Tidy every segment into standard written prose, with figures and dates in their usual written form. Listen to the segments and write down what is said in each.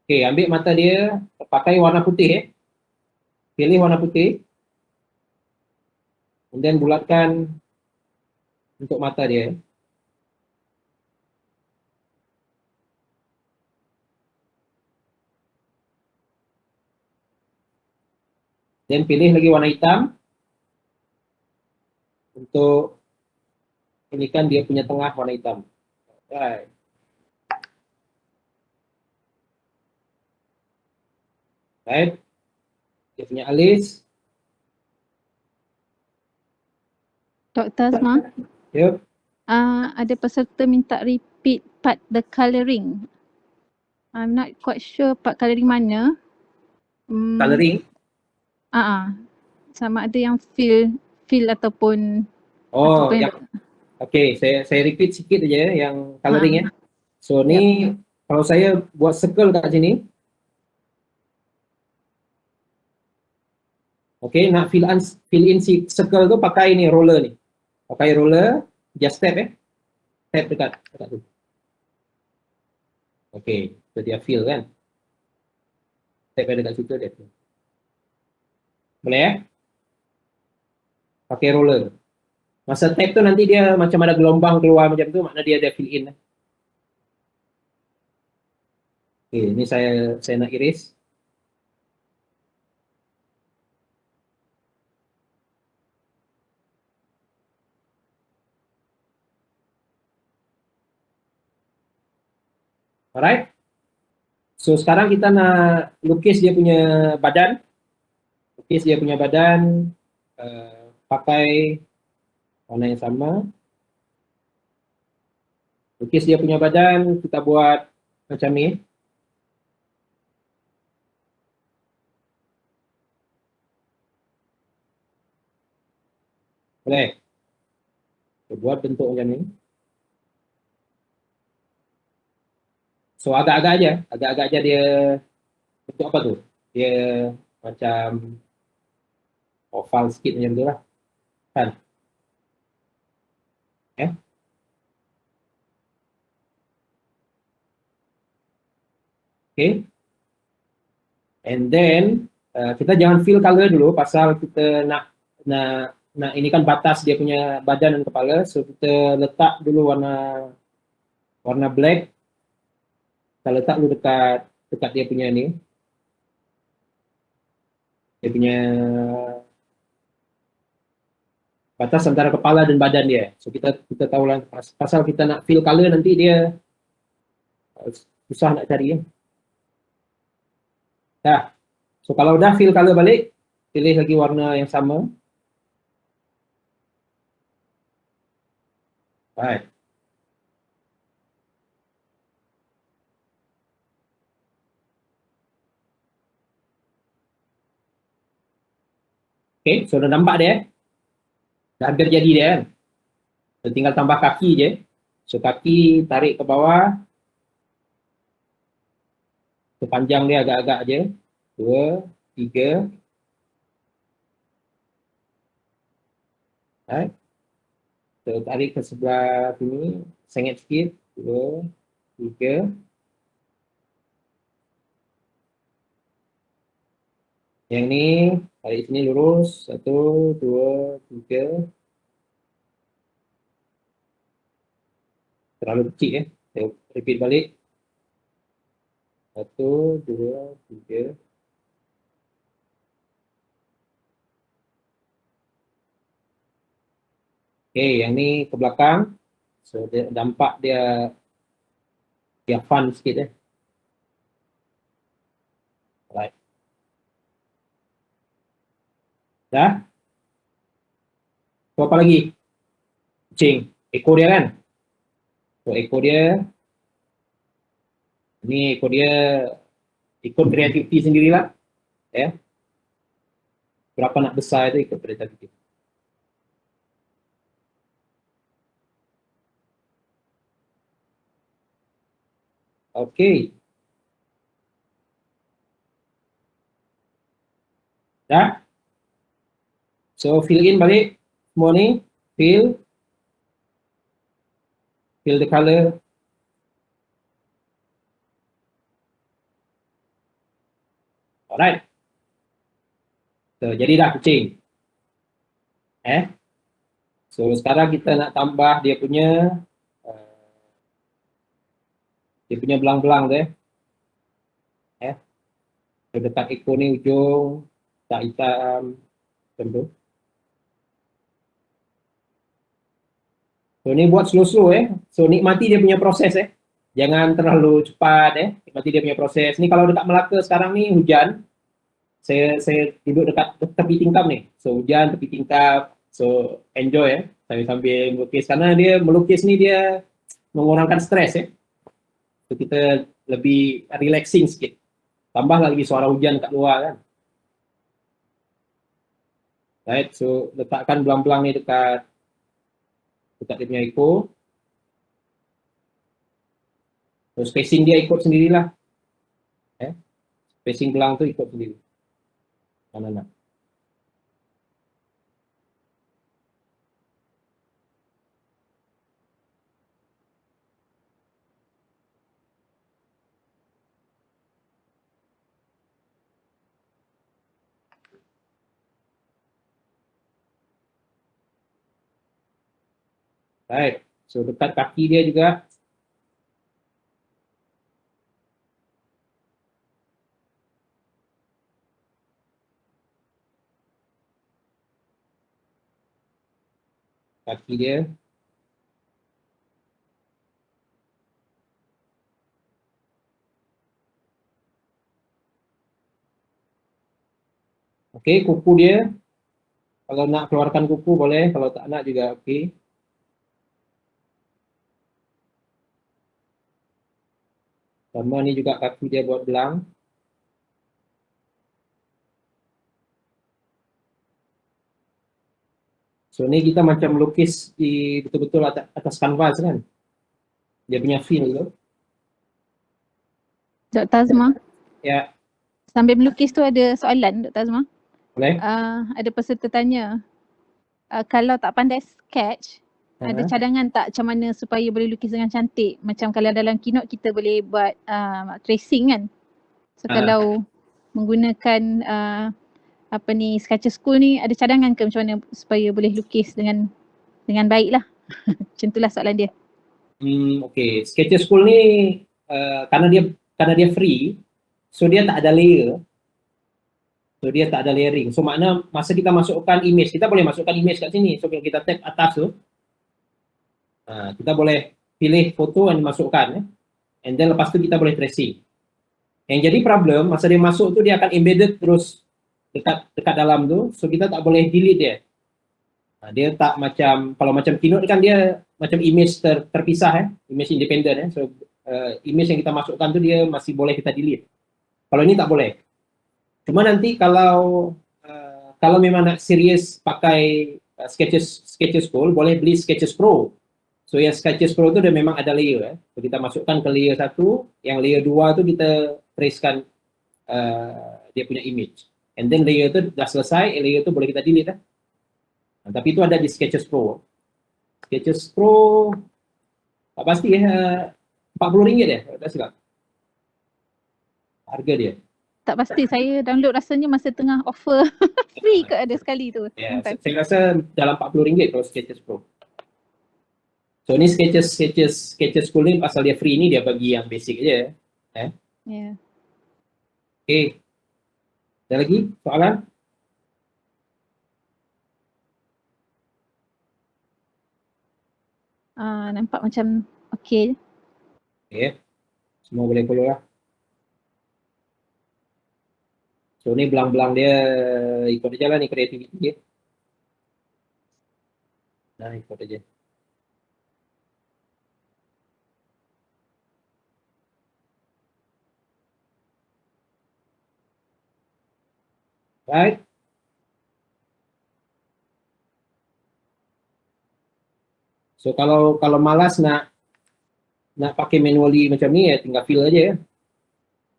Okey, ambil mata dia, pakai warna putih Pilih warna putih, kemudian bulatkan untuk mata dia. Dan pilih lagi warna hitam untuk ini kan dia punya tengah warna hitam. Right. Right. Dia punya alis. Dr. Asma, Yep. ada peserta minta repeat part the colouring. I'm not quite sure part colouring mana. Coloring. Sama ada yang fill ataupun Oh, ataupun yang okey, saya repeat sikit aja yang coloring So Yep. ni kalau saya buat circle kat sini. Okey, nak fill in circle tu pakai ni roller ni. Pakai roller, just tap Tap dekat tu. Okey, so dia fill kan. Tap dekat situ dia. Boleh Pakai roller. Masa tap tu nanti dia macam ada gelombang keluar macam tu, makna dia ada fill in. Okey, ni saya nak iris. Alright. So sekarang kita nak lukis dia punya badan. Lukis dia punya badan pakai warna yang sama. Lukis dia punya badan, kita buat macam ni. Boleh. Kita buat bentuk macam ni. So agak-agak aja dia bentuk apa tu? Dia macam oval sikit macam tu lah. Kan? Okay. And then kita jangan fill color dulu pasal kita nak ini kan batas dia punya badan dan kepala. So kita letak dulu warna black. Kita letak dulu dekat dia punya ni. Dia punya batas antara kepala dan badan dia. So kita tahu lah pasal kita nak fill color nanti dia susah nak cari Dah. So kalau dah fill color balik, pilih lagi warna yang sama. Right. Okay, so dah nampak dia. Dah hampir jadi dia kan. So, tinggal tambah kaki je. So kaki tarik ke bawah. So, panjang dia agak-agak je. 2, 3. Right. So tarik ke sebelah sini. Sengit sikit. 2, 3. Yang ni tarik sini lurus. 1, 2, 3. Terlalu kecil Saya repeat balik. 1, 2, 3. Okay, yang ni ke belakang. So dia nampak dia fun sikit Right. Dah? So apa lagi? Kucing. Ekor dia kan? So ekor dia. Ni ekor dia ikut kreativiti sendirilah. Berapa nak besar itu ikut kreativiti. Okay. Dah? So fill in balik semua ni. Fill the color. Alright. So, jadi dah kucing. So sekarang kita nak tambah dia punya belang-belang tu So, dekat ekor ni ujung tak hitam tentu. So ni buat slow-slow So nikmati dia punya proses Jangan terlalu cepat Nikmati dia punya proses. Ni kalau dekat Melaka sekarang ni hujan. Saya duduk dekat tepi tingkap ni. So hujan tepi tingkap. So enjoy Saya sambil melukis karena dia melukis ni dia mengurangkan stres So kita lebih relaxing sikit. Tambah lagi suara hujan kat luar kan. Right, so letakkan belang-belang ni dekat dia punya ekor. So spacing dia ikut sendirilah. Spacing belang tu ikut sendiri. Mana nak. Right, so dekat kaki dia juga. Kaki dia. Okey, kuku dia. Kalau nak keluarkan kuku boleh, kalau tak nak juga okey. Sama ni juga kaki dia buat belang. So ni kita macam melukis di betul-betul atas kanvas kan. Dia punya feel tu. Dr. Azma, Ya, sambil melukis tu ada soalan Dr. Azma. boleh. Ada peserta tanya, kalau tak pandai sketch, ada cadangan tak macam mana supaya boleh lukis dengan cantik? Macam kalau dalam Keynote kita boleh buat tracing kan. So kalau menggunakan Sketcher School ni ada cadangan ke macam mana supaya boleh lukis dengan baik lah. Macam itulah soalan dia. Okay, Sketcher School ni karena dia free, so dia tak ada layer. So dia tak ada layering. So makna masa kita masukkan image, kita boleh masukkan image kat sini. So kalau kita tap atas tu, kita boleh pilih foto dan masukkan. And then lepas tu kita boleh tracing. Yang jadi problem, masa dia masuk tu dia akan embedded terus dekat dalam tu. So kita tak boleh delete dia. Dia tak macam, kalau macam Keynote kan dia macam image terpisah image independent So image yang kita masukkan tu dia masih boleh kita delete. Kalau ini tak boleh. Cuma nanti kalau memang nak serius pakai Sketches School, boleh beli Sketches Pro. So yang Sketches Pro tu dia memang ada layer So kita masukkan ke layer 1, yang layer 2 tu kita tracekan dia punya image. And then layer tu dah selesai, layer tu boleh kita delete tapi itu ada di Sketches Pro. Sketches Pro tak pasti RM40 tak silap. Harga dia. Tak pasti, saya download rasanya masa tengah offer free ke ada sekali tu. Saya rasa dalam RM40 kalau Sketches Pro. So ni Sketches School ni pasal dia free ni dia bagi yang basic je. Okay. Ada lagi soalan? Nampak macam okey. Okay. Semua boleh follow lah. So ni belang-belang dia ikut aja lah ni kreativiti dia. Nah ikut aja. Right. So kalau malas nak pakai manually macam ni tinggal fill aja ya.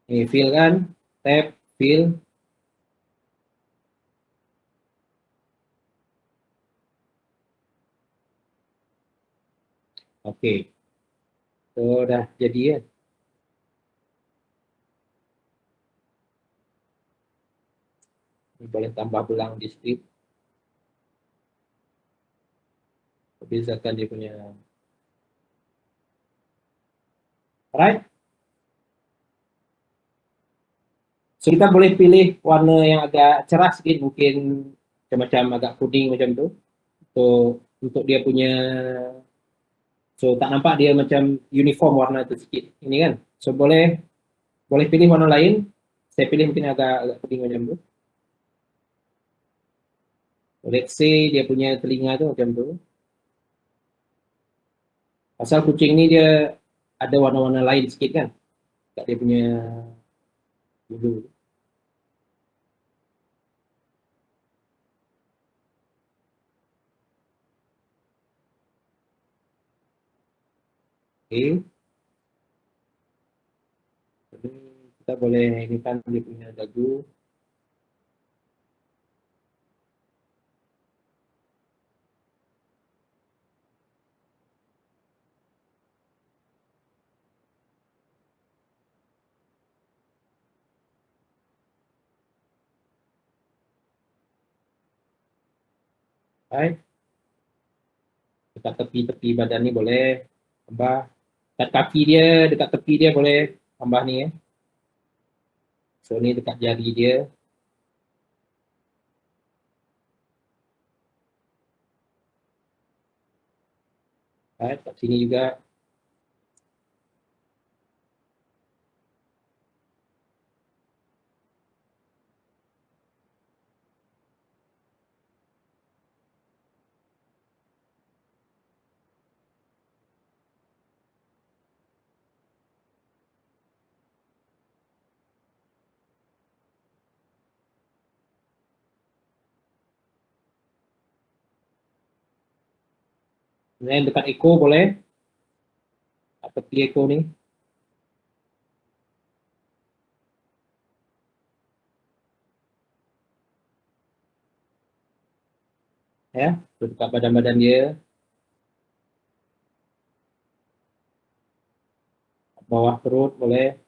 Ni fill kan, tap, fill. Okey. So dah jadi ya. Boleh tambah belang di strip. Bezakan dia punya. Alright. So kita boleh pilih warna yang agak cerah sedikit, mungkin macam agak kuning macam tu. Untuk dia punya, so tak nampak dia macam uniform warna tu sikit. Ini kan. So boleh pilih warna lain. Saya pilih mungkin agak kuning macam tu. Let's say dia punya telinga tu macam tu. Pasal kucing ni dia ada warna-warna lain sikit kan. Kat dia punya bulu. Okay. Jadi kita boleh ini kan dia punya dagu. Right. Dekat tepi-tepi badan ni boleh tambah. Dekat kaki dia, dekat tepi dia boleh tambah ni ya. So ni dekat jari dia. Right. Kat sini juga. Kemudian dekat ekor boleh. Kat tepi ekor ni. Ya, dekat badan-badan dia. Bawah perut boleh.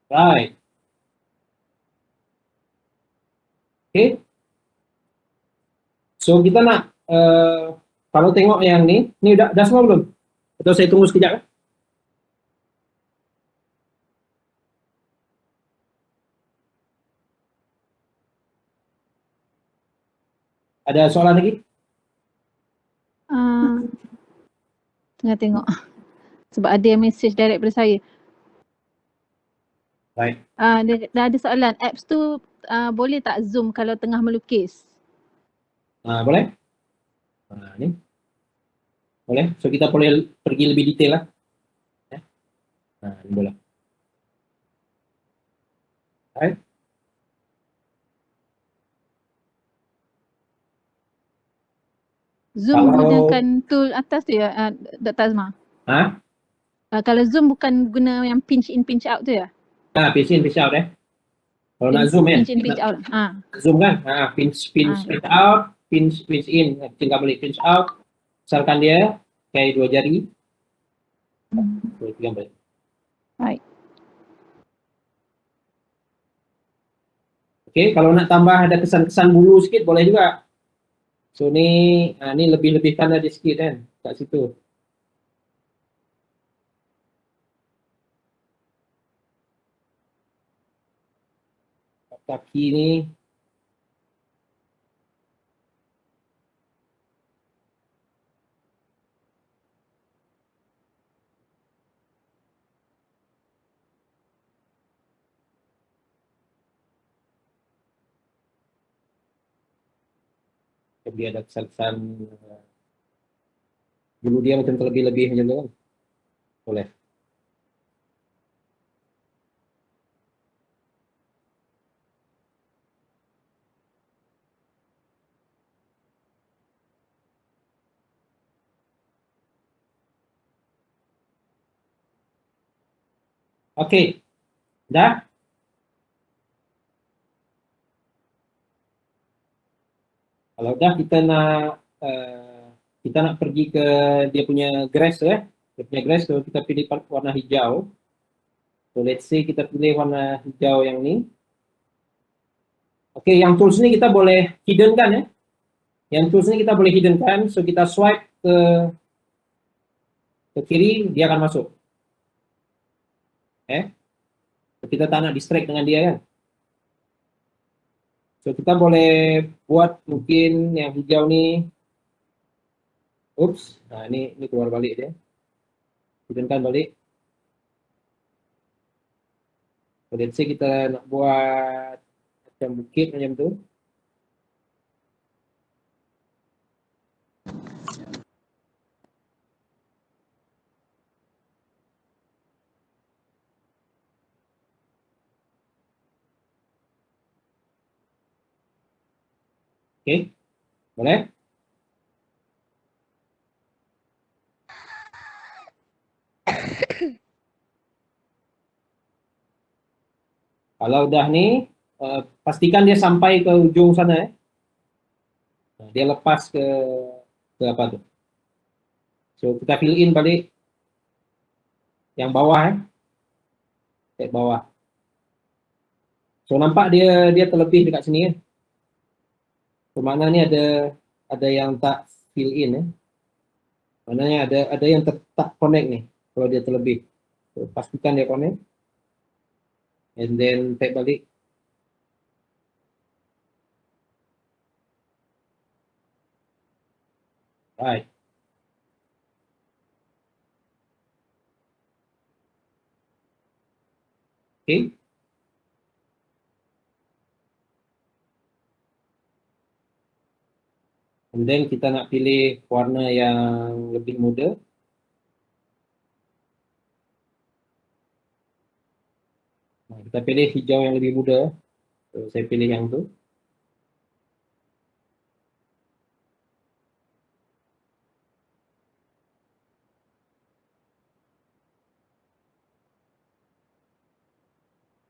Right. Okay. So kita nak kalau tengok yang ni dah semua belum? Atau saya tunggu sekejap ya? Ada soalan lagi? Tengah tengok. Sebab ada yang message direct pada saya. Baik. Dah ada soalan. Apps tu boleh tak zoom kalau tengah melukis? Boleh? Ni. Boleh. So kita boleh pergi lebih detail lah. Ya. Ni boleh. Baik. Zoom gunakan tool atas tu ya, Dr. Azma? Kalau zoom bukan guna yang pinch in, pinch out tu ya? Pinch in, pinch out Kalau nak zoom pinch in, pinch out. Zoom kan? Pinch out, pinch in. Tinggal boleh pinch out. Misalkan dia kayak 2 jari. Boleh pegang balik. Baik. Okay, kalau nak tambah ada kesan-kesan bulu sikit boleh juga. So ni lebih-lebihkan aja sikit kan kat situ. Kaki ni dia ada kesan-kesan bulu dia macam terlebih-lebih macam tu kan. Boleh. Okey. Dah? Kalau dah kita nak kita nak pergi ke dia punya grass ya. Dia punya grass, so kita pilih warna hijau. So let's say kita pilih warna hijau yang ini. Oke, yang tools ini kita boleh hidden kan ya. Yang tools ini kita boleh hidden kan, so kita swipe ke kiri, dia akan masuk. So, kita tak nak distract dengan dia kan. So kita boleh buat mungkin yang hijau nih. Ups, nah ini keluar balik dia. Hidden kan balik. So let's say kita nak buat macam bukit macam tu. Oke, boleh? Kalau udah nih, pastikan dia sampai ke ujung sana ya. Nah, dia lepas ke apa tuh? So kita fill in balik yang bawah ya, ke bawah. So nampak dia terlebih dekat sini ya. So mana nih ada yang tak fill in ya. Mananya ada yang tak connect nih kalau dia terlebih. So, pastikan dia connect. And then tag balik. Right. Okay. And then kita nak pilih warna yang lebih muda. Nah, kita pilih hijau yang lebih muda. So, saya pilih yang tu.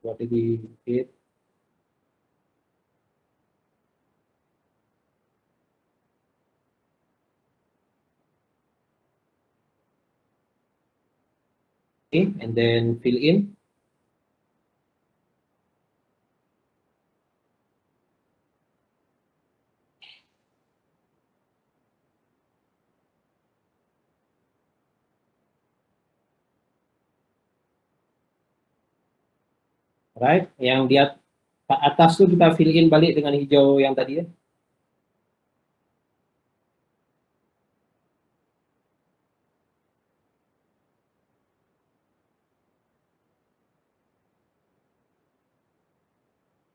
Buat lagi sedikit. Okay, and then fill in. Right, yang di atas tu kita fill in balik dengan hijau yang tadi ya.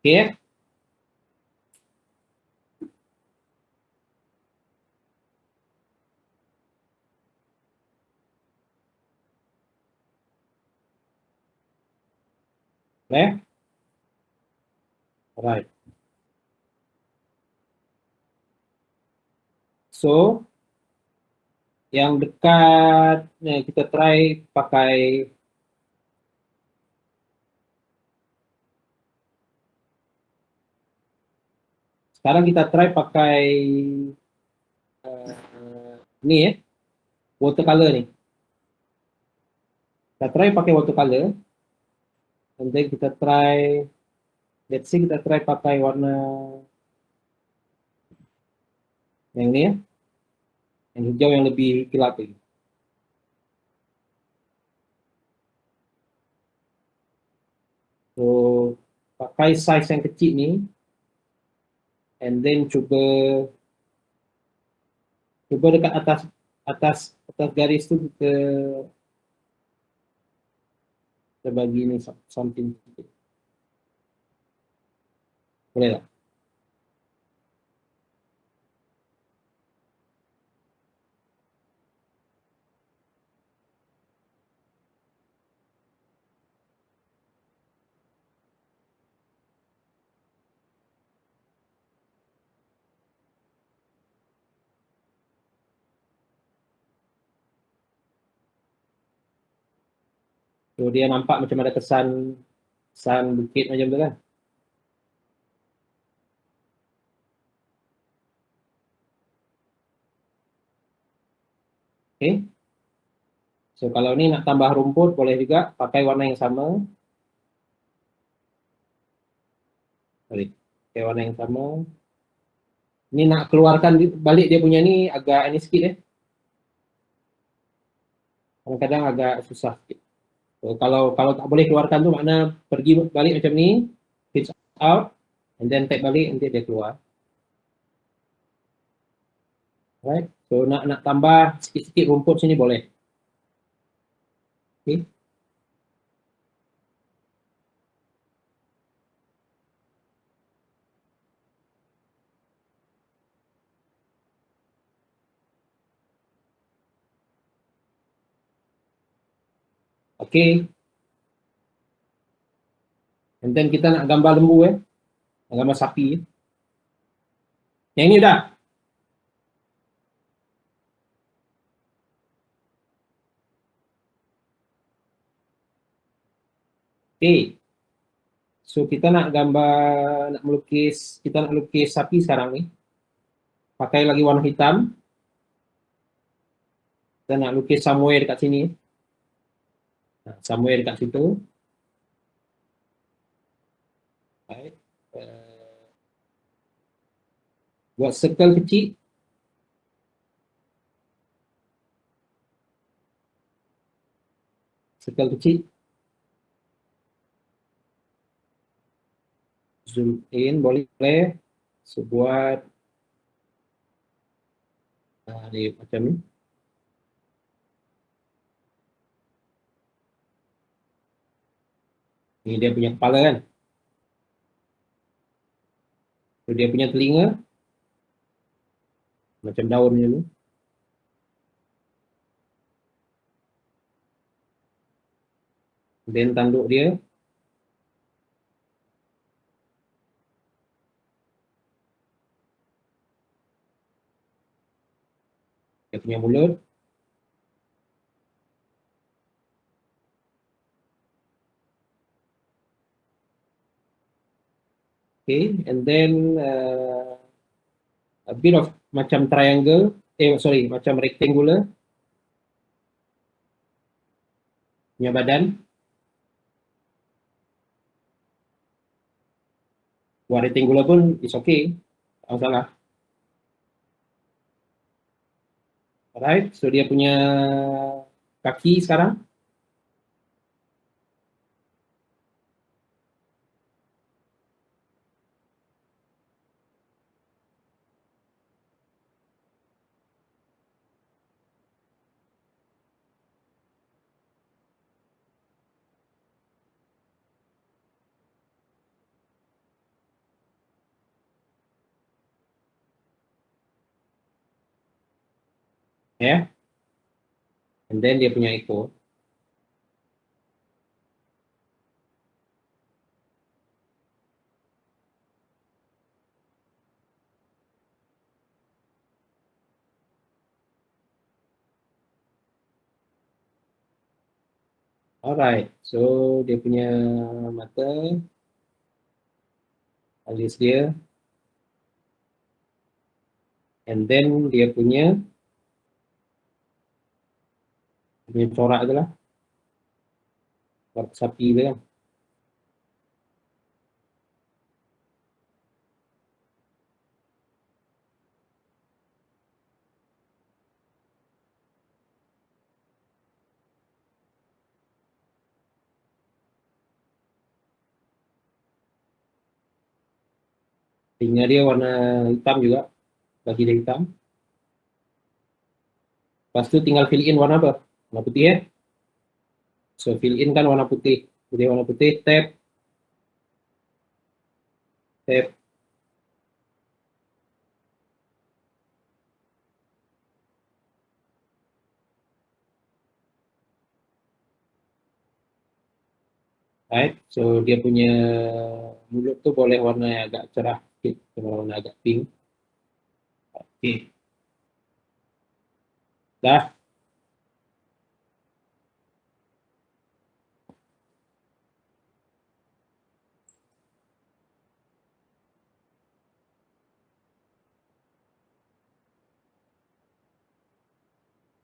Okay. Boleh? Right. So, yang dekat, kita try pakai sekarang kita try pakai ini ya, watercolor nih. Kita try pakai watercolor. And then kita try, let's see kita try pakai warna yang ini ya, yang hijau yang lebih gelap ini. So, pakai size yang kecil nih, and then coba dekat atas garis tuh kita bagi ini something. Boleh lah. So, dia nampak macam ada kesan bukit macam tu kan. Oke. So kalau ini nak tambah rumput boleh juga pakai warna yang sama. Balik. Pakai warna yang sama. Ini nak keluarkan balik dia punya ini agak ini sedikit ya. Kadang-kadang agak susah sedikit. So, kalau tak boleh keluarkan tuh makna pergi balik macam ni, pitch out, and then tap balik nanti dia keluar. Right? So nak tambah sikit-sikit rumput sini boleh. Okay. Okay. And then kita nak gambar lembu nak gambar sapi. Yang ini dah. Okay. So kita nak gambar, nak melukis, kita nak lukis sapi sekarang ni. Pakai lagi warna hitam. Kita nak lukis somewhere dekat sini. Nah, somewhere dekat situ. Right. Buat circle kecil. Circle kecil. Zoom in boleh. So buat ni macam ni. Ini dia punya kepala kan. So, dia punya telinga. Macam daun ni dulu. Then tanduk dia. Dia punya mulut. Okay, and then a bit of macam triangle, macam rectangular punya badan. Buat rectangular pun is okay, tak masalah. Alright, so dia punya kaki sekarang. Ya, and then dia punya ekor. Alright, so dia punya mata, alis dia, and then dia punya corak tu lah, corak sapi tu kan. Telinga dia warna hitam juga, bagi dia hitam. Lepas tu tinggal fill in warna apa? Warna putih ya. So fill in kan warna putih. Jadi warna putih, tap. Right? So dia punya mulut tu boleh warna yang agak cerah sikit, warna agak pink. Okay. Dah.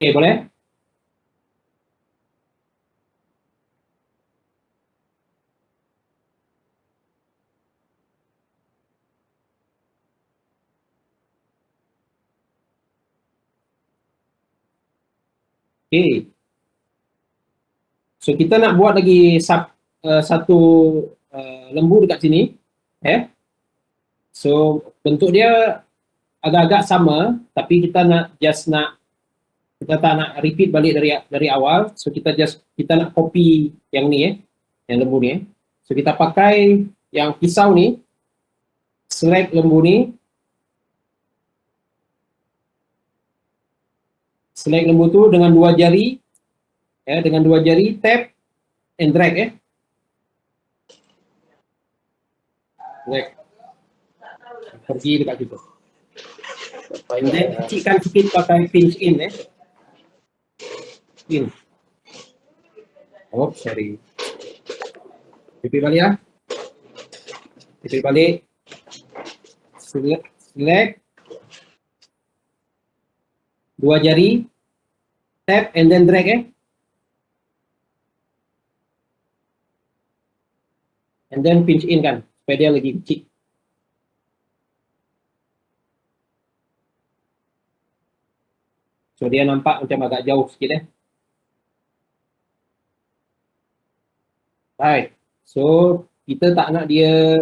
boleh? Oke. So kita nak buat lagi satu lembu dekat sini. So bentuk dia agak-agak sama, tapi kita kita tak nak repeat balik dari awal. So kita nak copy yang ni yang lembu ni. So kita pakai yang pisau ni, select lembu ni, select lembu tu dengan dua jari, tap and drag drag pergi dekat situ. And then kecilkan sikit pakai pinch in in. Oh, sorry. Repeat balik ya. Repeat balik. Select dua jari, tap and then drag and then pinch in kan, supaya dia lagi kecil. So dia nampak macam agak jauh sikit Right. So kita tak nak dia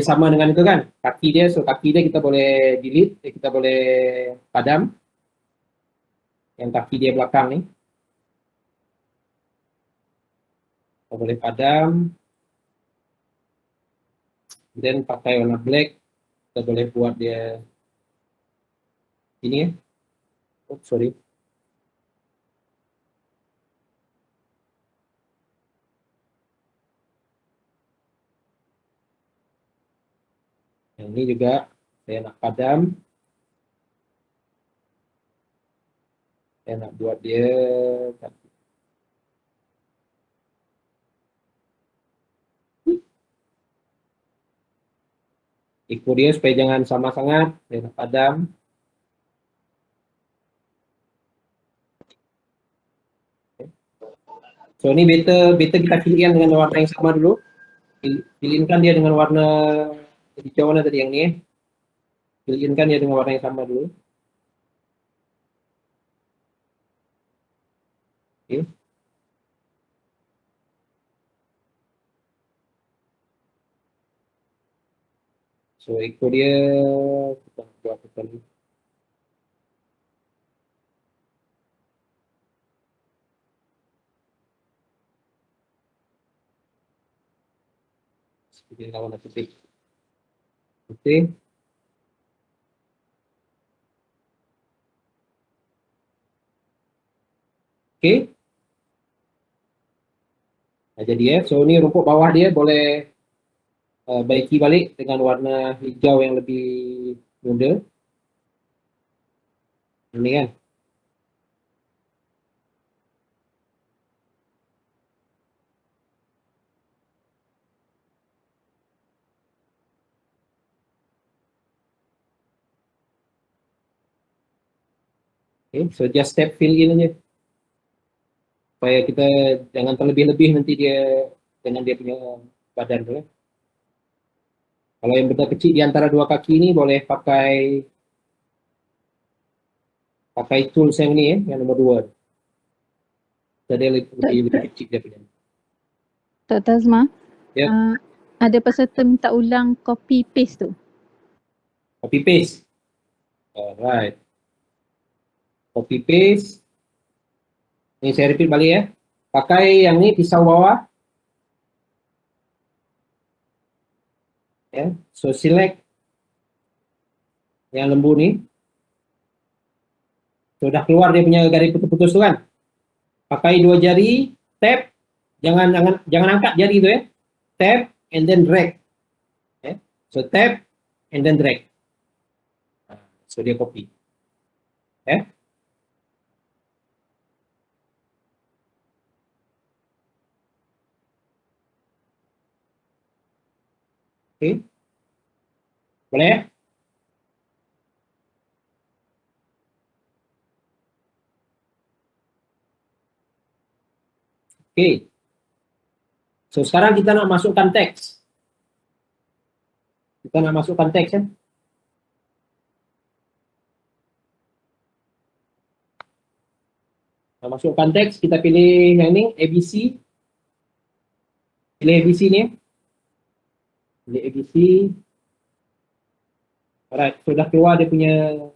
sama dengan itu kan, kaki dia. So kaki dia kita boleh delete, kita boleh padam yang kaki dia belakang ni. Kita boleh padam, dan pakai warna black. Kita boleh buat dia ini oh sorry. Yang ini juga saya nak padam. Saya nak buat dia ikut dia supaya jangan sama sangat. Saya nak padam. So ini beta kita pilihkan dengan warna yang sama dulu. Pilihkan dia dengan warna hijau tadi yang ni. Pilihkan dia dengan warna yang sama dulu. Okay. So ikut dia kita buat kembali. Seperti warna putih. Putih. Oke. Nah, jadi so ini rumput bawah dia boleh baiki balik dengan warna hijau yang lebih muda. Ini kan. Okay, so just step fill in aja. Supaya kita jangan terlebih-lebih nanti dia dengan dia punya badan tu. Kalau yang benda kecil di antara dua kaki ini boleh pakai tools yang ni yang nomor 2. Jadi lebih kecil dia punya. Dr. Azma, Ya. ada peserta minta ulang copy paste tu. Copy paste. Alright. Copy paste. Ini saya repeat balik Pakai yang ni pisau bawah. So select yang lembu ni. Sudah keluar dia punya garis putus-putus tu kan. Pakai dua jari, tap, jangan angkat jari tu tap and then drag. So tap and then drag. So dia copy. Okay. Boleh Okay. So sekarang kita nak masukkan teks. Kita nak masukkan teks ya. Nak masukkan teks, kita pilih yang ni, ABC. Pilih ABC ni. Pilih ABC. Alright, sudah keluar dia punya,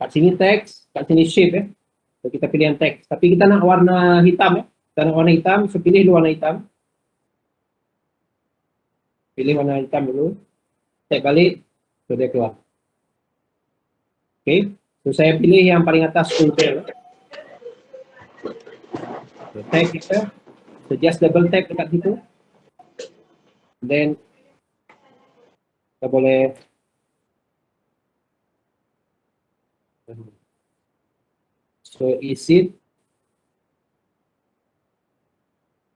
kat sini teks, kat sini shape ya. So kita pilih yang teks. Tapi kita nak warna hitam ya. Kita nak warna hitam, so pilih dulu warna hitam. Pilih warna hitam dulu. Tag balik, so dia keluar. Okay, so saya pilih yang paling atas full bar. So, tag kita, so just double tap dekat situ. Then kita boleh so is it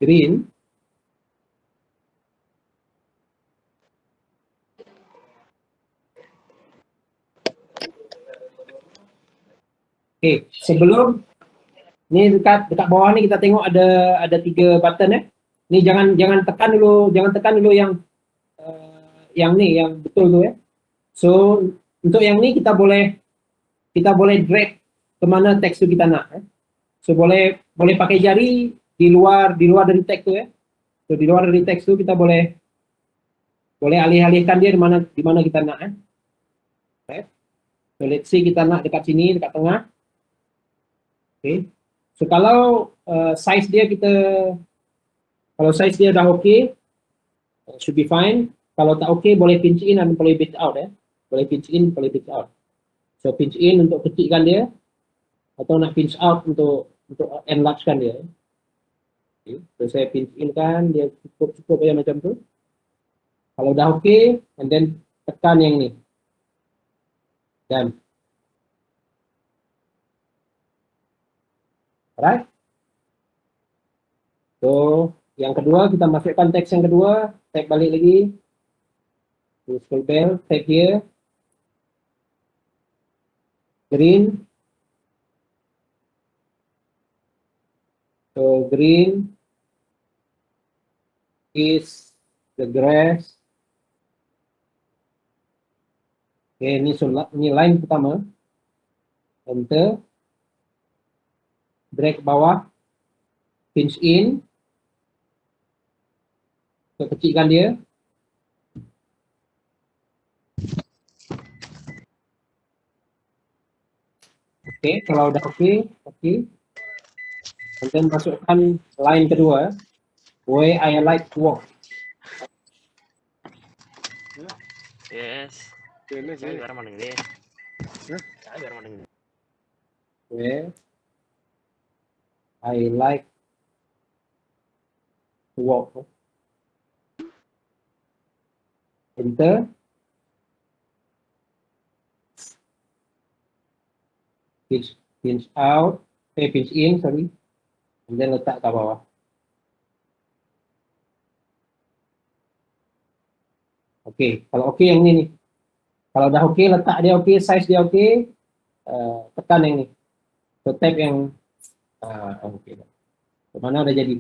green? Okay, sebelum ni dekat bawah ni kita tengok ada 3 button ya. Ni jangan tekan dulu yang ni yang betul tu ya. So untuk yang ni kita boleh drag ke mana teks tu kita nak ya. So boleh pakai jari di luar dari teks tu ya. So di luar dari teks tu kita boleh alih-alihkan dia di mana kita nak ya. Okay. So let's say kita nak dekat sini, dekat tengah. Okay. So kalau size dia dah okay, should be fine. Kalau tak okay, boleh pinch in dan boleh pinch out ya. Boleh pinch in, boleh pinch out. So pinch in untuk kecilkan dia, atau nak pinch out untuk enlargekan dia. Okay. So saya pinch in kan, dia cukup ya macam tu. Kalau dah okay, and then tekan yang ni. Dan alright. So yang kedua kita masukkan teks yang kedua, tag balik lagi. Scroll bell, tag here. Green. So green is the grass. Okay, ini line pertama. Enter. Drag ke bawah. Pinch in. So kecilkan dia. Okay, kalau udah okay. Kemudian masukkan line kedua. Where I like to walk. Yes. Saya biar mana ini? Saya biar mana ini? Where I like to walk. Enter. Pinch out. Pinch in, sorry. And then letak ke bawah. Okay, kalau okay yang ni nih. Kalau dah okay, letak dia okay, size dia okay, tekan yang ni. So tap yang okay. Mana udah jadi.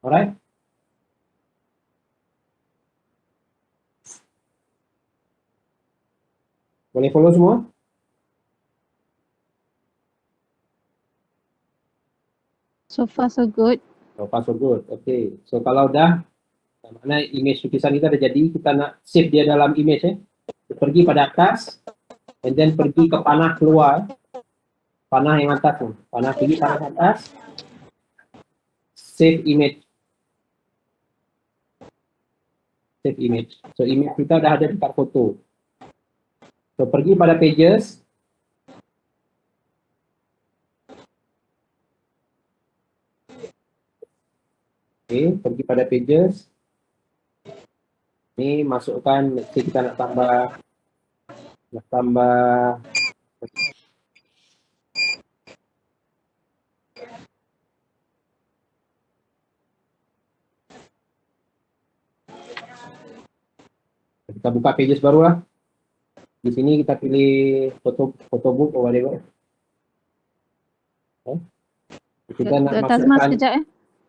Alright. Boleh follow semua? So far so good. So far so good. Okay. So kalau dah, mana image lukisan kita dah jadi, kita nak save dia dalam image ya. Pergi pada atas, and then pergi ke panah keluar. Panah yang atas tu. Panah pergi panah atas. Save image. Save image. So image kita dah ada dekat foto. So pergi pada pages. Okay, pergi pada pages. Ini masukkan, kita nak tambah kita buka pages baru lah. Di sini kita pilih foto book atau whatever. Kita nak Tazma masukkan, sekejap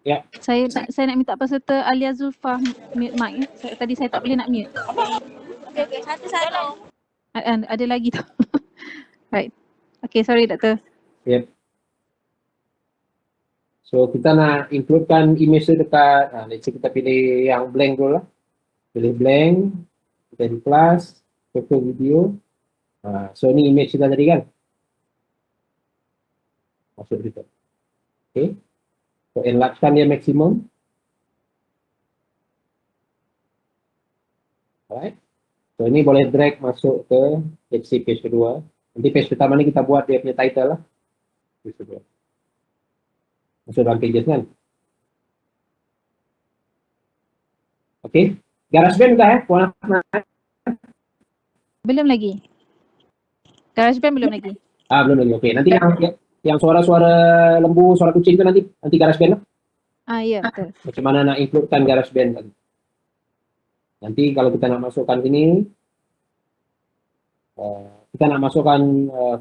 ya. Saya nak minta peserta Alia Zulfa mute mic ya. Tadi saya tak boleh nak mute. Okey, satu-satu. Ada lagi tu. Right. Okay, sorry doktor. Yep. So kita nak includekan image tu dekat, let's say kita pilih yang blank dulu lah. Pilih blank, kita di plus, foto video. So ni image kita tadi kan. Masuk gitu. Okay. So enlargekan dia maksimum. Alright. So ini boleh drag masuk ke let's say page kedua. Nanti page pertama ni kita buat dia punya title lah. Page kedua. Masuk dalam pages kan. Okay. GarageBand dah Puan Asma. Belum lagi. GarageBand belum lagi. Belum lagi. Okay. Nanti yang suara-suara lembu, suara kucing itu nanti GarageBand lah. Ya betul. Macam mana nak includekan GarageBand tadi. Nanti kalau kita nak masukkan ini, kita nak masukkan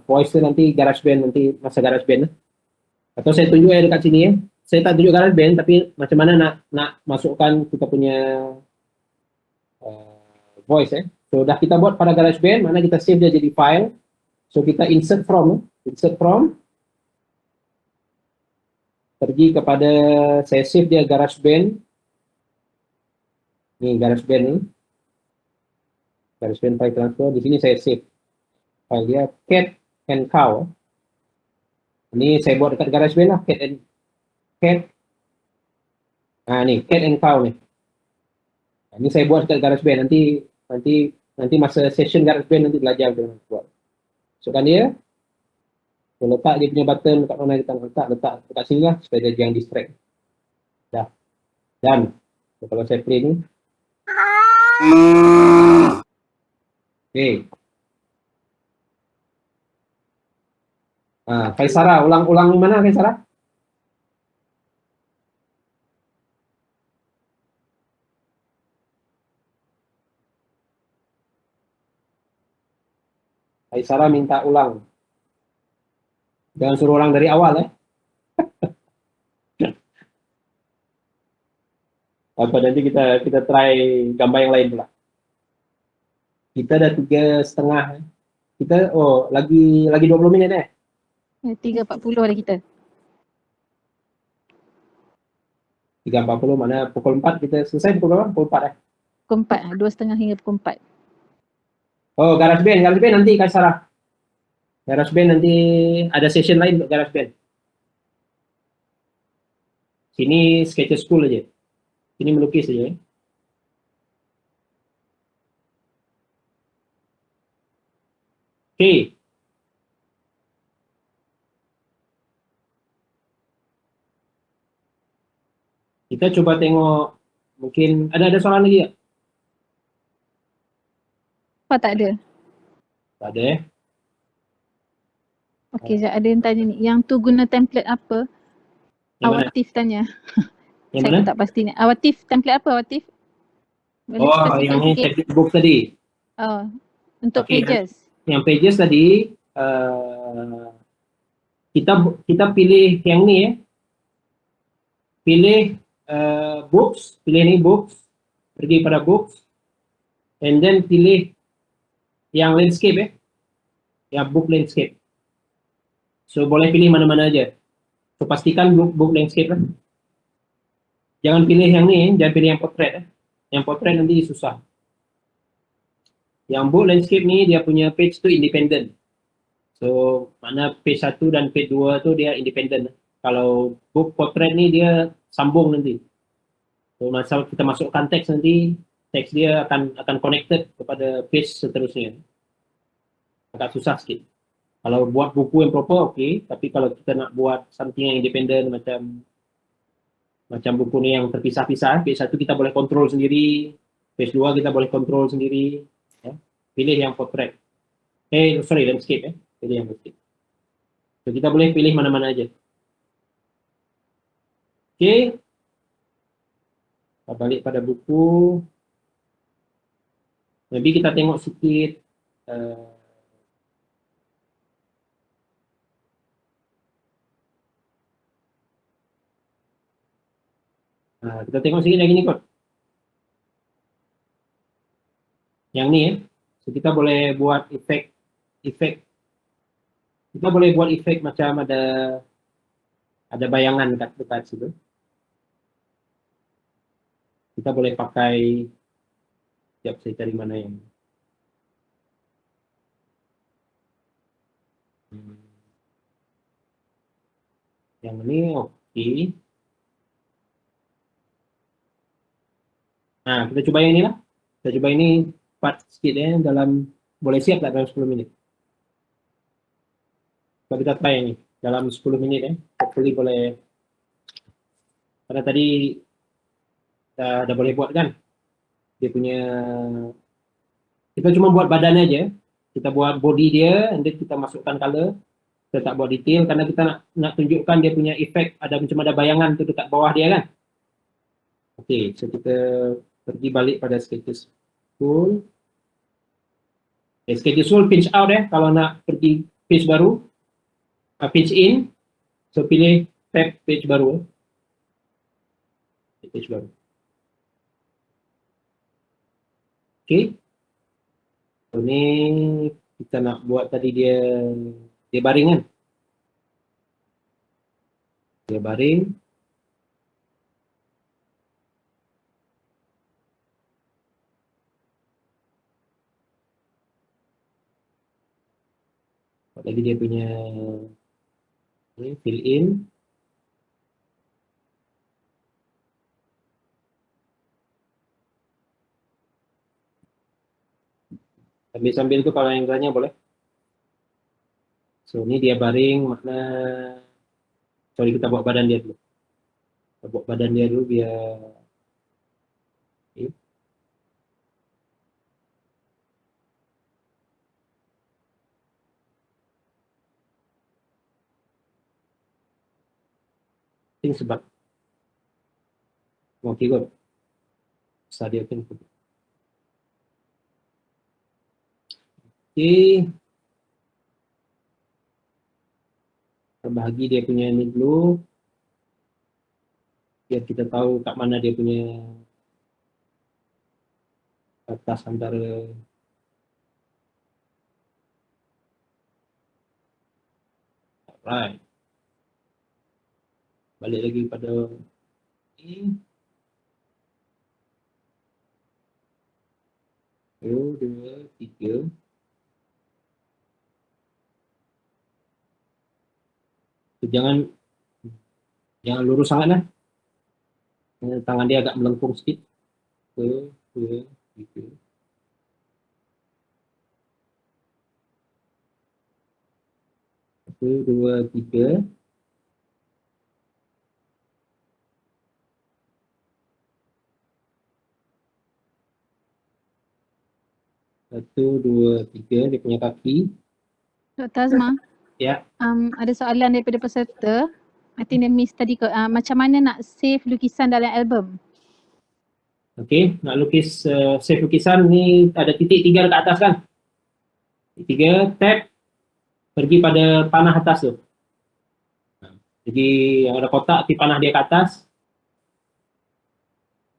voice tu nanti GarageBand, nanti masa GarageBand. Atau saya tunjuk dekat sini ya. Saya tak tunjuk GarageBand, tapi macam mana nak masukkan kita punya voice ya. So dah kita buat pada GarageBand, mana kita save dia jadi file. So kita insert from, pergi kepada, saya save dia GarageBand. Ni GarageBand ni. GarageBand file transfer. Di sini saya save file dia cat and cow. Ini saya buat dekat GarageBand lah, cat. Ni cat and cow ni. Ini saya buat dekat GarageBand. Nanti masa session GarageBand nanti belajar dengan buat. Masukkan dia. So, letak dia punya button dekat mana kita letak dekat sini lah supaya dia jangan distract. Dah. Dan so, kalau saya play ni. Okay. Kaisara, ulang mana Kaisara? Kaisara minta ulang. Jangan suruh ulang dari awal ya. Apa nanti kita try gambar yang lain pula. Kita ada 3,5. Kita lagi 20 minit 3.40 ada kita. 3.40 mana pukul 4 kita selesai pukul berapa? Pukul 4 Pukul 4, 2.30 hingga pukul 4. Oh, GarageBand nanti Kaisara. GarageBand nanti ada session lain untuk GarageBand. Sini Sketcher School aja. Sini melukis aja ya. Okay. Kita coba tengok, mungkin ada soalan lagi ya? Apa tak ada? Tak ada ya? Okey, ada yang tanya ni. Yang tu guna template apa? Yang mana? Awatif tanya. Yang Saya mana? pun tak pasti ni. Awatif, template apa Awatif? Boleh spesifik yang ni sikit? template book tadi. Untuk Okey, pages. Yang pages tadi, kita pilih yang ni ya. Pilih books, pilih ni books, pergi pada books, and then pilih yang landscape ya, yang book landscape. So boleh pilih mana-mana aja. So pastikan book landscape lah. Jangan pilih yang ni, jangan pilih yang portrait ya. Yang portrait nanti susah. Yang book landscape ni dia punya page tu independent. So mana page 1 dan page 2 tu dia independent. Kalau book portrait ni dia sambung nanti. So masa kita masukkan teks nanti, teks dia akan connected kepada page seterusnya. Agak susah sikit. Kalau buat buku yang proper okey, tapi kalau kita nak buat something yang independent macam buku ni yang terpisah-pisah, page 1 kita boleh kontrol sendiri, page 2 kita boleh kontrol sendiri. Ya. Pilih yang portrait. Landscape ya. Pilih yang landscape. So kita boleh pilih mana-mana aja. Okey. Kita balik pada buku. Maybe kita tengok sikit Nah, kita tengok sini lagi nih kot. Yang ini ya. So, kita boleh buat efek. Kita boleh buat efek macam ada bayangan dekat situ. Kita boleh pakai, sekejap saya cari mana yang ini oke. Nah, kita coba yang ini lah. Kita coba ini cepat sedikit ya, boleh siap tak dalam 10 menit. Coba kita try ini dalam 10 menit ya. Hopefully boleh. Karena tadi kita udah boleh buat kan. Dia punya, kita cuma buat badannya aja. Kita buat body dia, and then kita masukkan color. Kita tak buat detail karena kita nak tunjukkan dia punya efek, macam ada bayangan tu dekat bawah dia kan. Oke, so kita pergi balik pada Sketches Tool. Sketches Tool pinch out ya, kalau nak pergi page baru, pinch in, so pilih tab page baru. Page baru. Oke. Ini kita nak buat tadi dia baring kan. Dia baring. Lagi dia punya ini, fill in. Sambil tuh kalau yang lainnya boleh. So ini dia baring, makna sorry kita buat badan dia dulu. Kita buat badan dia dulu biar okay. Ini sebab oke good. Dia kan. Oke. Terbagi dia punya ini dulu. Biar kita tahu kat mana dia punya batas antara right. Balik lagi pada ini. 1, 2, 3. Jangan lurus sangat lah. Tangan dia agak melengkung sedikit. 1, 2, 3. 1, 2, 3. Satu, dua, tiga, dia punya kaki. Dr. Azma, Ya. Ada soalan daripada peserta. I think dia miss tadi macam mana nak save lukisan dalam album? Okey, nak lukis save lukisan ni ada titik 3 dekat atas kan? Titik 3, tab, pergi pada panah atas tu. Jadi yang ada kotak, panah dia ke atas.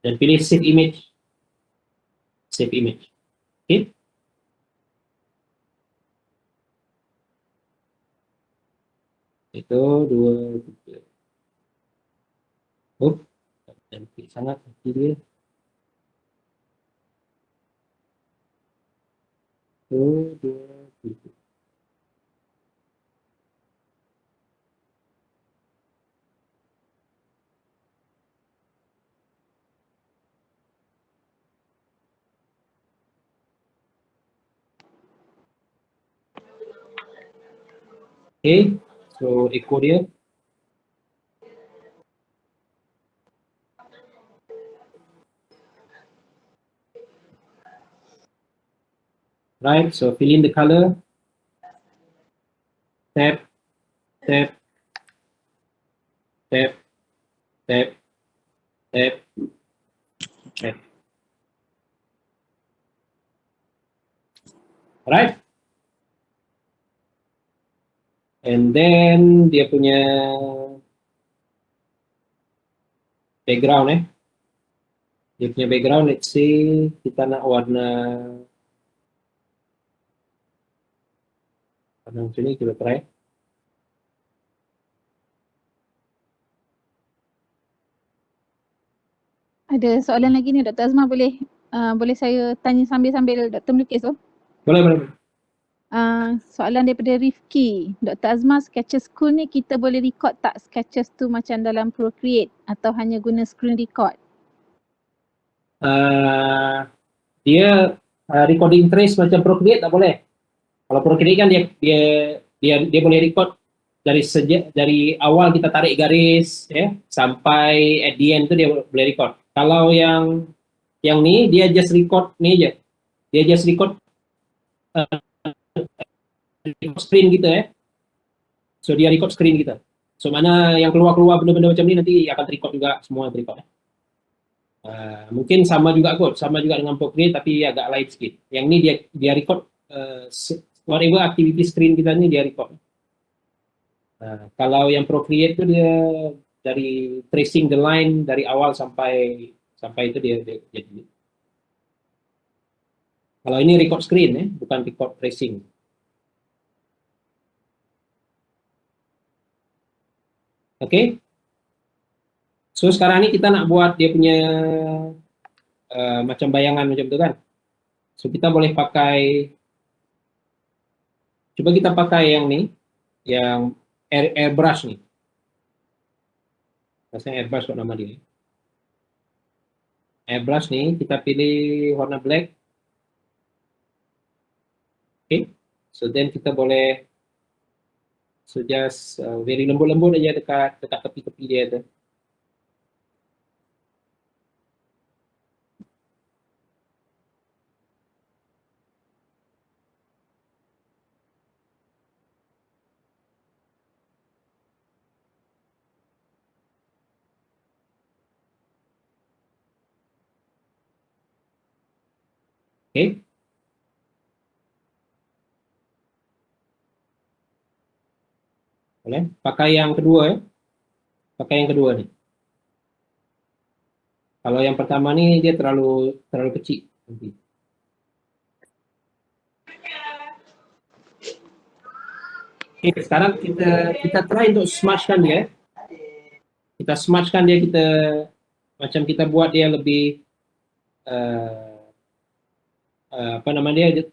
Dan pilih save image. Save image. Okey. Itu 2, 3. Oh, cantik sangat kaki dia. 1, 2, 3. Okay, so echo dia. Right, so fill in the color. Tap, tap, tap, tap, tap, tap. Right? And then dia punya background dia punya background, let's say kita nak warna macam ni, kita try. Ada soalan lagi ni Dr. Azmah, boleh saya tanya sambil Dr. melukis tu? Boleh. Soalan daripada Rifki. Dr. Azmah, Sketches School ni kita boleh record tak sketches tu macam dalam Procreate atau hanya guna screen record? Dia recording trace macam Procreate tak boleh. Kalau Procreate kan dia boleh record dari awal kita tarik garis sampai at the end tu dia boleh record. Kalau yang ni dia just record ni je. Dia just record screen kita So dia record screen kita. So mana yang keluar benda-benda macam ni nanti akan record juga, semua record. Mungkin sama juga dengan Procreate tapi agak lain sikit. Yang ni dia record whatever activity screen kita ni dia record. Kalau yang Procreate tu dia dari tracing the line dari awal sampai itu dia jadi. Kalau ini record screen bukan record tracing. Oke. So sekarang ini kita nak buat dia punya macam bayangan macam itu kan. So kita boleh pakai, coba kita pakai yang ni, yang airbrush nih. Rasanya airbrush kok nama dia. Airbrush nih, kita pilih warna black. Oke, so then kita boleh just very lembut-lembut aja dekat tepi-tepi dia tu. Oke. Boleh. Pakai yang kedua Pakai yang kedua nih. Kalau yang pertama nih dia terlalu kecil nanti. Oke, sekarang kita try untuk smudge-kan dia. Kita smudge-kan dia, kita buat dia lebih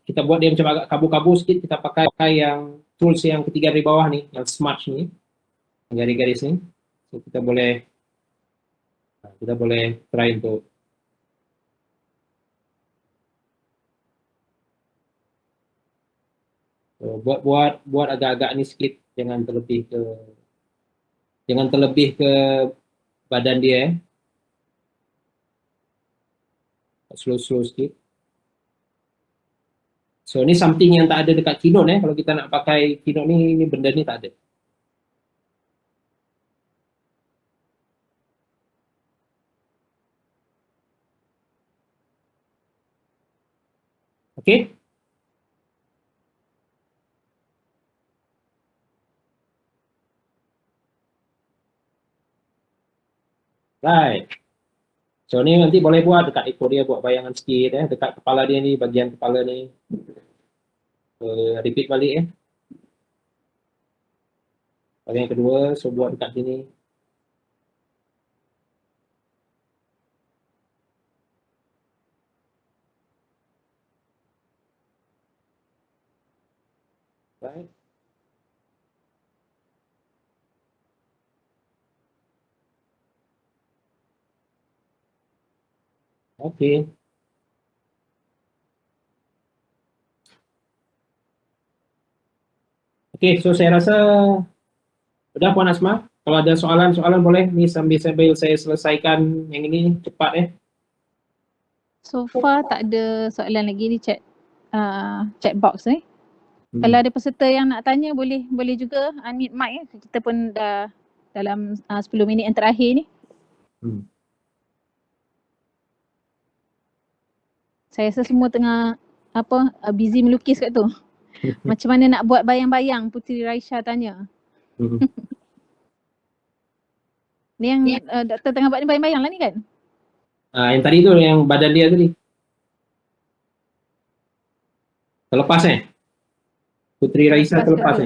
kita buat dia macam agak kabu-kabu sedikit. Kita pakai yang tools yang ketiga dari bawah nih, yang smudge nih, garis-garis nih. So, kita boleh try untuk buat agak-agak nih sedikit, jangan terlebih ke badan dia slow sedikit. So ini something yang tak ada dekat Keynote kalau kita nak pakai Keynote ini benda ni tak ada. Oke? Right. So ini nanti boleh buat dekat ekor dia, buat bayangan sedikit dekat kepala dia ni, bagian kepala ni. Repeat balik Bagian yang kedua, so buat dekat sini. Right. Oke. Oke, so saya rasa udah Puan Asma. Kalau ada soalan boleh nih sambil saya selesaikan yang ini cepat So far tak ada soalan lagi di chat box ni. Kalau ada peserta yang nak tanya boleh juga unmute mic Kita pun dah dalam 10 minit yang terakhir ni. Saya rasa semua tengah busy melukis kat tu. Macam mana nak buat bayang-bayang, Puteri Raisya tanya. Ni yang doktor tengah buat ni bayang-bayang lah ni kan? Yang tadi tu, yang badan dia tadi. Terlepas Puteri Raisya terlepas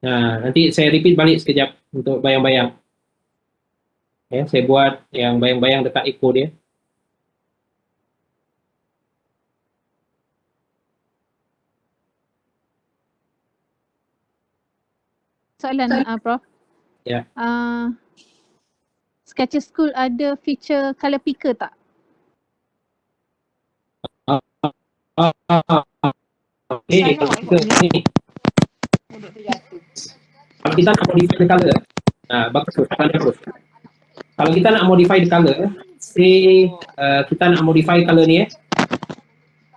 nanti saya repeat balik sekejap untuk bayang-bayang. Ya, saya buat yang bayang-bayang dekat ekor dia. Soalan Prof. Ya. Sketcher School ada feature color picker tak? Kalau kita nak modify the color, bagus. Kalau kita nak modify the color, say kita nak modify color ni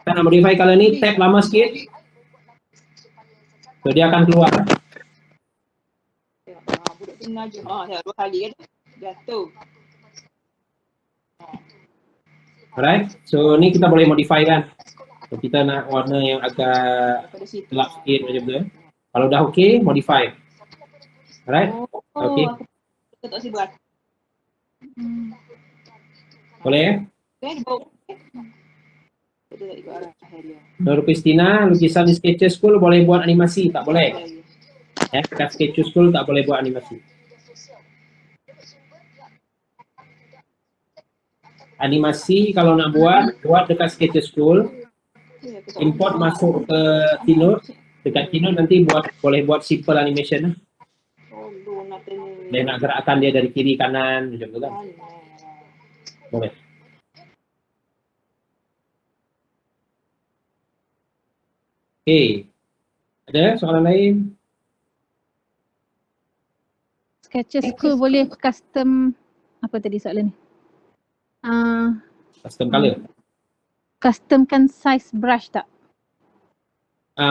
kita nak modify color ni, tap lama sikit, so dia akan keluar. Alright, so ni kita boleh modify kan. So kita nak warna yang agak gelap sikit macam tu. Kalau dah okey, modify. Alright, okey. Boleh Nur Christina, lukisan di Sketcher School boleh buat animasi? Tak boleh. Dekat Sketcher School tak boleh buat animasi. Animasi kalau nak buat dekat Sketcher School, import masuk ke Keynote. Dekat Keynote nanti boleh buat simple animation. Dia nak gerakkan dia dari kiri kanan macam tu kan. Boleh. Ada soalan lain? Sketcher School boleh custom, apa tadi soalan ni? Custom color. Customkan size brush tak?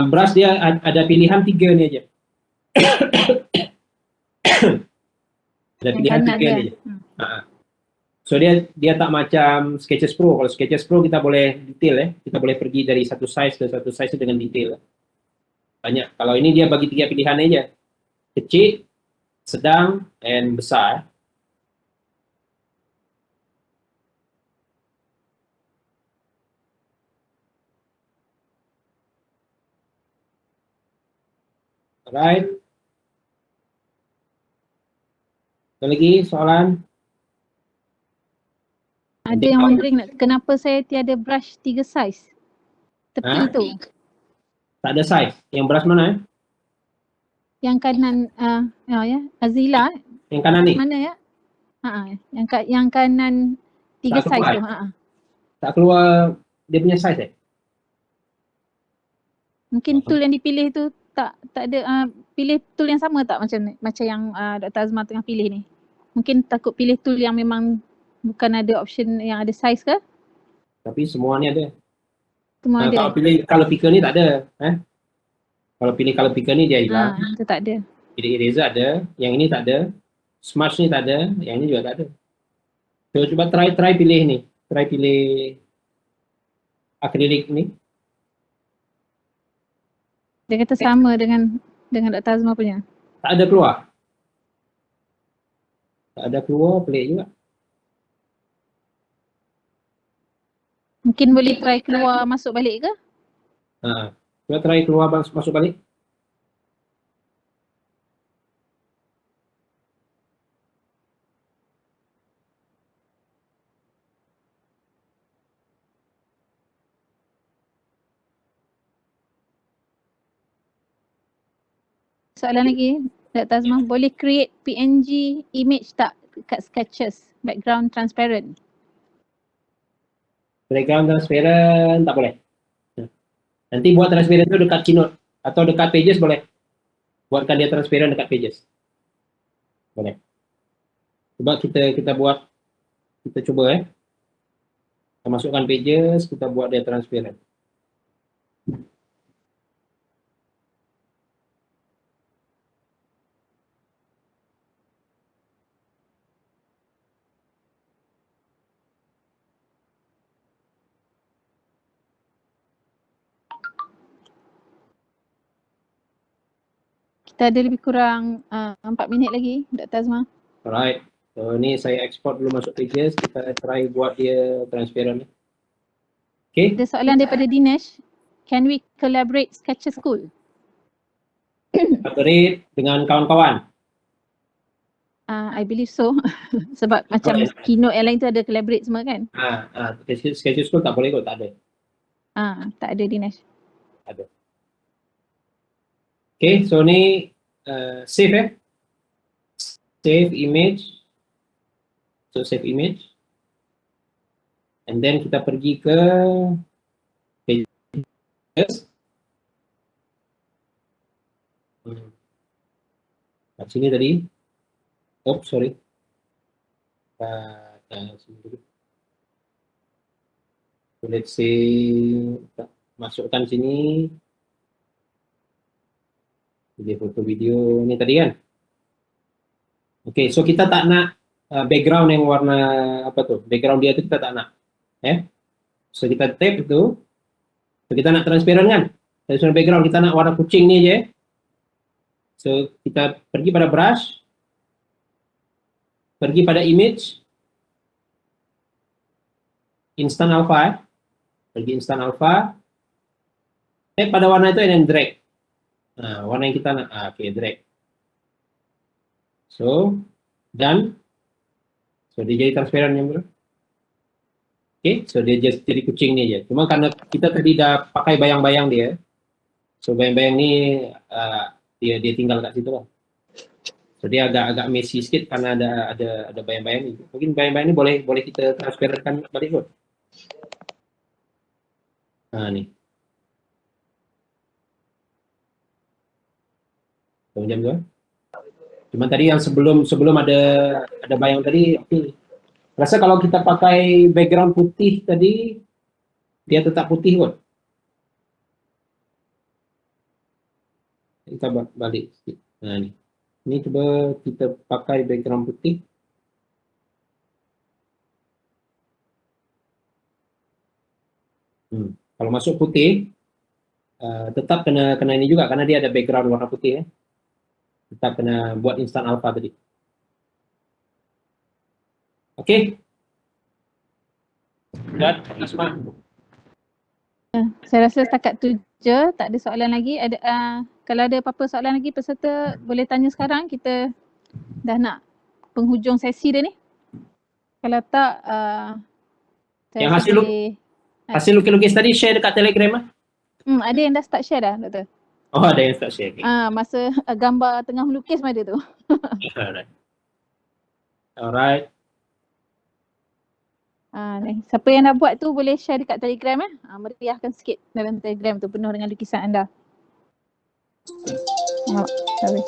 Brush dia ada pilihan 3 ni aja. Ada pilihan 3 ni aja. So dia tak macam Sketches Pro. Kalau Sketches Pro kita boleh detail kita boleh pergi dari satu size ke satu size dengan detail. Banyak. Kalau ini dia bagi 3 pilihan aja. Kecil, sedang, and besar. Alright. Ada lagi soalan? Ada yang wondering kenapa saya tiada brush 3 size? Tepi tu. Tak ada size. Yang brush mana Yang kanan Azila. Yang kanan ni? Mana ya? Yang kanan 3 tak size keluar. tu. Tak keluar dia punya size Mungkin tool yang dipilih tu tak ada pilih tool yang sama tak macam yang Dr. Azma tengah pilih ni. Mungkin takut pilih tool yang memang bukan ada option yang ada size ke? Tapi semua ni ada. Semua ada. Kalau pilih color picker ni tak ada. Kalau pilih color picker ni dia hilang. Itu tak ada. Pilih eraser ada, yang ini tak ada. Smudge ni tak ada, yang ini juga tak ada. So cuba try pilih ni. Try pilih akrilik ni. Dia kata sama dengan Dr. Azma punya. Tak ada keluar. Tak ada keluar, pelik juga. Mungkin boleh try keluar masuk balik ke? Cuba try keluar masuk balik. Soalan lagi, Dr. Azma, boleh create PNG image tak kat Sketches, background transparent? Background transparent tak boleh. Nanti buat transparent tu dekat Keynote atau dekat Pages boleh. Buatkan dia transparent dekat Pages. Boleh. Cuba kita buat, kita cuba Kita masukkan pages, kita buat dia transparent. Kita ada lebih kurang 4 minit lagi, Dr. Azma. Alright. So ni saya export dulu masuk pages, kita try buat dia transparent. Okay. Ada soalan daripada Dinesh. Can we collaborate Sketcher School? Collaborate dengan kawan-kawan. I believe so. Sebab macam keynote yang lain tu ada collaborate semua kan? Schedule school tak boleh kot, tak ada. Tak ada Dinesh. Ada. Okay, so ni save save image. So save image. And then kita pergi ke pages. Kat sini tadi. Oops, sorry. Sini dulu. So let's say masukkan sini. Jadi foto video ni tadi kan. Okay, so kita tak nak background yang warna apa tu? Background dia tu kita tak nak. So kita tap itu. So kita nak transparent kan? Transparent background kita nak warna kucing ni je. So kita pergi pada brush. Pergi pada image. Instant alpha. Pergi instant alpha. Tap pada warna itu and then drag. Warna yang kita nak. Okay, drag. So, done. So, dia jadi transparent yang bro. Okay, so dia jadi kucing ni je. Cuma karena kita tadi dah pakai bayang-bayang dia. So, bayang-bayang ni dia tinggal kat situ lah. So, dia agak messy sikit karena ada bayang-bayang ni. Mungkin bayang-bayang ni boleh kita transparentkan balik kot. Ni. So, macam tu lah. Cuma tadi yang sebelum ada bayang tadi, okey. Rasa kalau kita pakai background putih tadi, dia tetap putih kot. Kita balik sikit. Ni. Ni cuba kita pakai background putih. Kalau masuk putih, tetap kena ini juga karena dia ada background warna putih. Tetap kena buat instant alpha tadi. Okey. Dan Asma. Saya rasa setakat tu je, tak ada soalan lagi. Kalau ada apa-apa soalan lagi peserta boleh tanya sekarang, kita dah nak penghujung sesi dia ni. Kalau tak yang hasil lukis tadi share dekat Telegram ah. Ada yang dah start share dah, Doktor. Oh, ada yang start share. Okay. Masa gambar tengah melukis pun ada tu. Alright. Ni. Siapa yang dah buat tu boleh share dekat Telegram meriahkan sikit dalam Telegram tu penuh dengan lukisan anda. Sorry.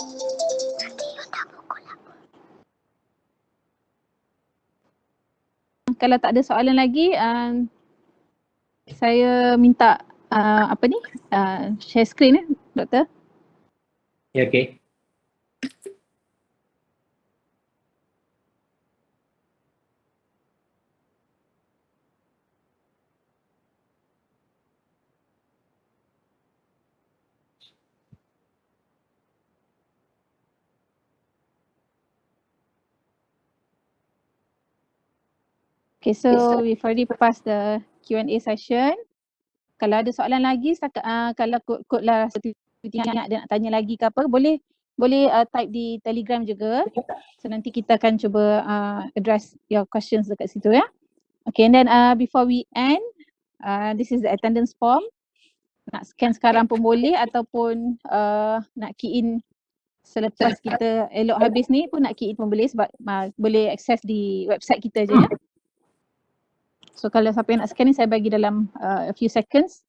Kalau tak ada soalan lagi, saya minta share screen Doktor. Ya, okey. Okay, so we've already passed the Q&A session. Kalau ada soalan lagi, kalau kod lah ada nak tanya lagi ke apa, boleh type di Telegram juga. So nanti kita akan cuba address your questions dekat situ ya. Okay, and then before we end, this is the attendance form. Nak scan sekarang pun boleh ataupun nak key in selepas kita elok habis ni pun nak key in pun boleh sebab boleh access di website kita je ya. So kalau siapa yang nak scan ni saya bagi dalam a few seconds.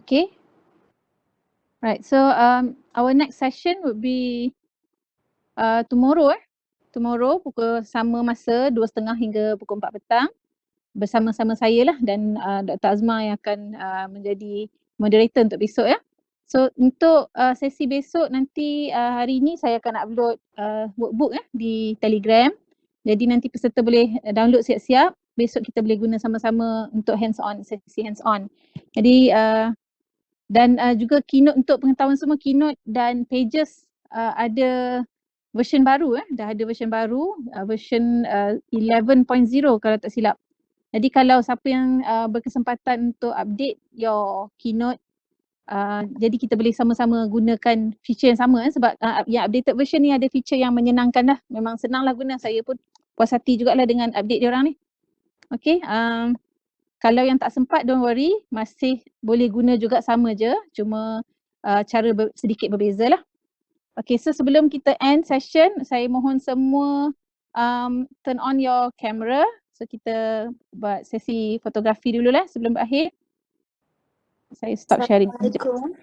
Okay. Right, so our next session would be tomorrow. Tomorrow pukul sama masa 2:30 hingga pukul 4 petang bersama-sama saya lah dan Dr. Azma yang akan menjadi moderator untuk besok ya. So untuk sesi besok nanti hari ini saya akan upload workbook di Telegram. Jadi nanti peserta boleh download siap-siap. Besok kita boleh guna sama-sama untuk hands-on, sesi hands-on. Jadi dan juga keynote untuk pengetahuan semua, keynote dan pages ada version baru dah ada version baru, version 11.0 kalau tak silap. Jadi kalau siapa yang berkesempatan untuk update your keynote, jadi kita boleh sama-sama gunakan feature yang sama sebab yang updated version ni ada feature yang menyenangkan dah. Memang senang lah guna, saya pun puas hati jugalah dengan update diorang ni. Okay, kalau yang tak sempat don't worry, masih boleh guna juga sama je, cuma cara sedikit berbeza lah. Okay, so sebelum kita end session, saya mohon semua turn on your camera. So kita buat sesi fotografi dulu lah sebelum berakhir. Saya stop sharing. Assalamualaikum.